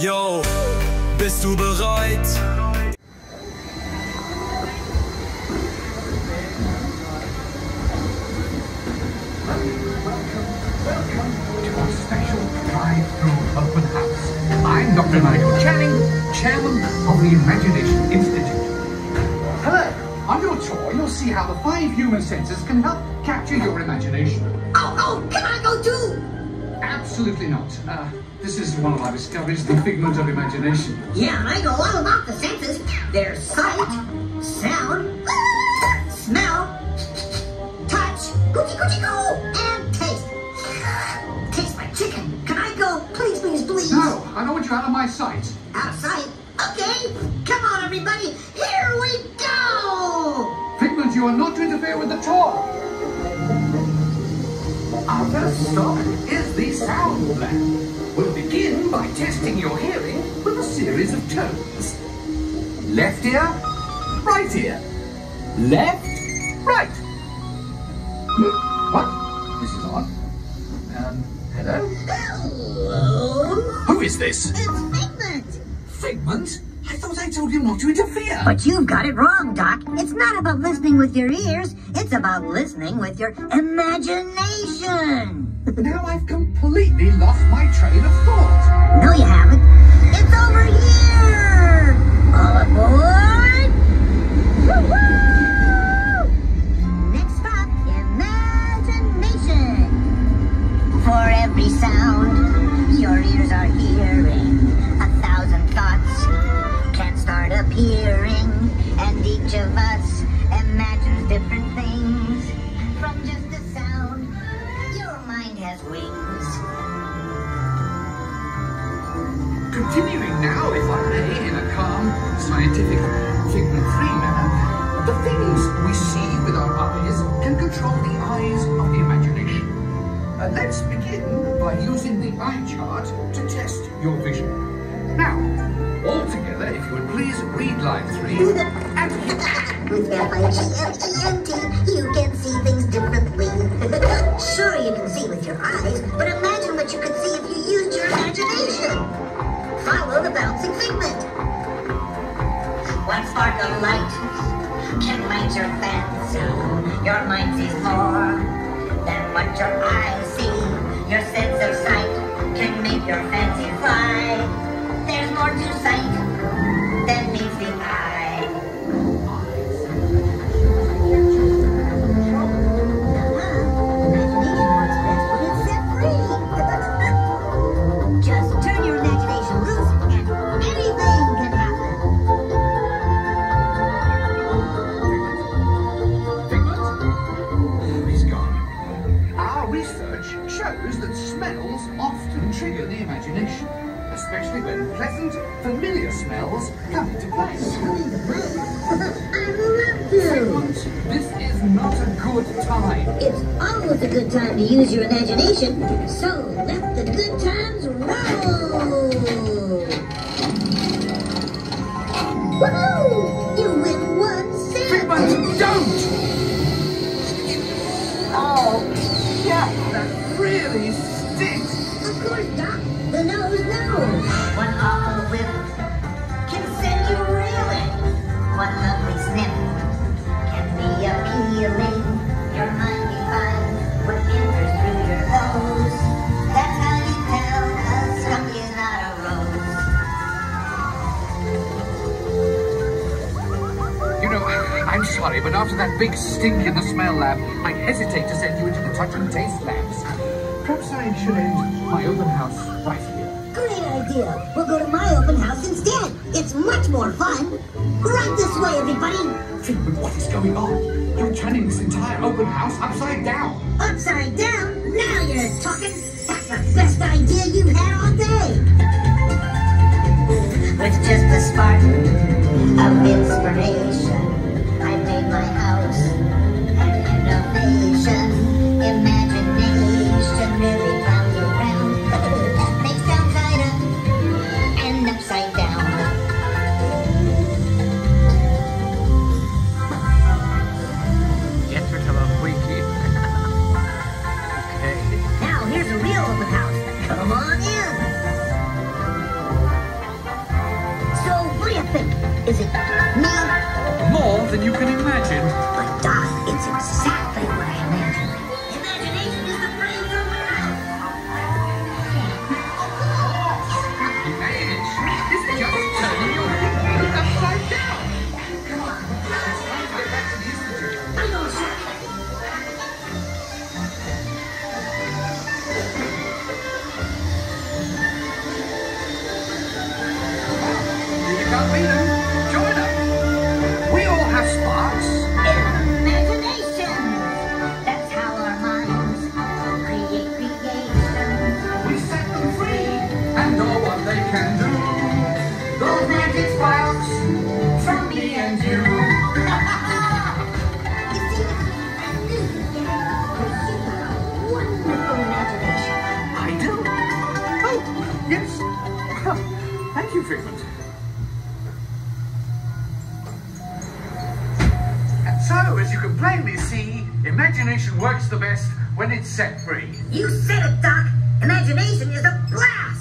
Yo, bist du bereit? Welcome to our special drive-through open house. I'm Dr. Nigel Channing, Chairman of the Imagination Institute. Hello. On your tour, you'll see how the 5 human senses can help capture your imagination. Oh, can I go too? Absolutely not. This is one of our discoveries, the figment of imagination. Yeah, I know all about the senses. There's sight, sound, smell, touch, coochie-coochie-coo, and taste. Taste my chicken. Can I go? Please, please, please. No, I don't want you out of my sight. Outside? Okay. Come on, everybody. Here we go. Figment, you are not to interfere with the tour. Our first stop is the sound lab. We'll begin by testing your hearing with a series of tones. Left ear, right ear. Left, right. What? This is odd. Hello? Hello? Who is this? It's Figment. Figment? I thought I told you not to interfere. But you've got it wrong, Doc. It's not about listening with your ears. It's about listening with your imagination. Now I've completely lost my train of thought. No, you haven't. It's over here. All aboard. Woo-hoo! Next stop, imagination. For every sound your ears are hearing, 1,000 thoughts can start appearing, and each of us imagines different things from just a sound. Your mind has wings. Continuing now, if I may, in a calm, scientific, figment-free manner, the things we see with our eyes can control the eyes of the imagination. Let's begin by using the eye chart to test your vision. Now, all together, if you would please read line 3 and hit. With F-I-G-M-E-N-T, you can see things differently. Sure, you can see with your eyes, but imagine what you could see if you used your imagination. Follow the bouncing figment. One spark of light can light your fancy. Your mind sees more than what your eyes see. Your sense of sight can make your fancy fly. There's more to sight than meets the eye. Imagination works best when it's set free. Just turn your imagination loose and anything can happen. Figment? He's gone. Our research shows that smells often trigger the imagination, especially when pleasant, familiar smells come into play. Figment, this is not a good time. It's always a good time to use your imagination, so let the good times roll! Woohoo! You win 1 cent! Figment, don't! Oh, yeah, that really stinks. Of course, Doc. The nose knows. One awful whiff can send you reeling. One lovely sniff can be appealing. Your mind defines what enters through your nose. That's how you tell a skunk is not a rose. You know, I'm sorry, but after that big stink in the smell lab, I hesitate to send you into the touch and taste labs. Perhaps I should end my open house right here. Great idea. We'll go to my open house instead. It's much more fun. Right this way, everybody. Figment, what is going on? You're turning this entire open house upside down. Upside down? Now you're talking. That's the best idea you've had all day. With just a spark of inspiration, I made my house an innovation. Imagination really comes around. Makes downside up and upside down. Yes, we're talking about freaky. Okay. Now here's a real open house. Come on in. imagination works the best when it's set free. You said it, Doc. Imagination is a blast.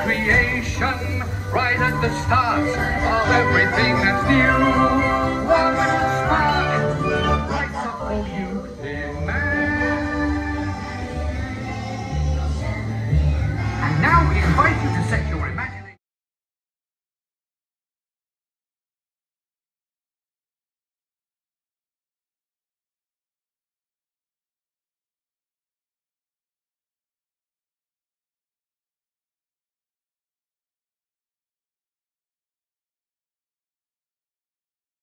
Creation, right at the start of everything that's new.